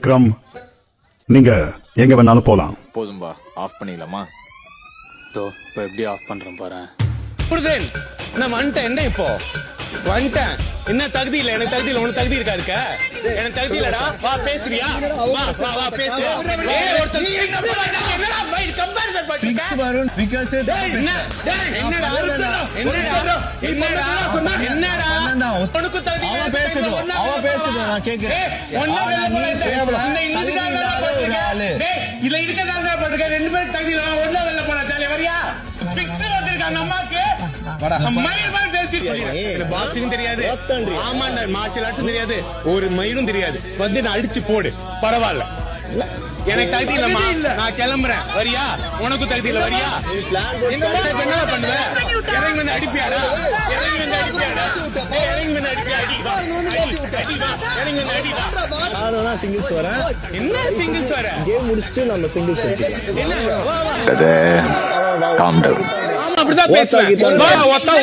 விக்ரம், நீங்க எங்க வேணாலும் போலாம். போதும்பா, ஆஃப் பண்ணிடலாமா? இப்போ எப்படி ஆஃப் பண்றேன் பாரு. நான் வந்துட்டேன். என்ன இப்போ வந்துட்டேன்? என்ன தகுதி இல்ல? எனக்கு தகுதி இல்ல. உனக்கு தகுதி இருக்கா? இருக்க எனக்கு தகுதி இல்லடா. வா பேசுறியா? வா வா வா பேசு. ஏய் ஒருத்தன் என்னடா பைட் கம்பேரிசன் பண்ணிட்ட? ஃபிக்ஸ் வரும் பிகாஸ் என்னடா என்னடா என்னடா உனக்கு தகுதி இல்ல. அவ பேசுது நான் கேக்குறேன். இதுல இருக்கதானே போட்டுக்க. ரெண்டு பேரும் தகுதி இல்ல. ஒண்ணா வெல்ல போற ஜாலி வரியா? ஃபிக்ஸ் வந்திருக்காங்க அம்மாக்கு. பாக்ஸிங் தெரியாது, மார்ஷல் ஆர்ட்ஸ் தெரியாது, ஒரு மயிலும் தெரியாது. வந்து நான் அடிச்சு போடு, பரவாயில்ல. எனக்கு தகுதி இல்லம்மா, நான் கிளம்புறேன். வரியா? உனக்கு தகுதி இல்ல. வரியா? என்ன பண்ணுவ? இறங்கி வந்து அடிப்பியாடா? இறங்கி வந்து அடிப்பியாடா? இறங்கி வந்து அடிப்பியா? இறங்கி வந்து அடிப்பா. நானும் சிங்கிள்ஸ் வரேன். என்ன சிங்கிள்ஸ் வர? கேம் முடிச்சுட்டு நம்ம சிங்கிள்ஸ் காம் டவுன். அப்படிதான் பேசுவேன். 9 ஓட்டா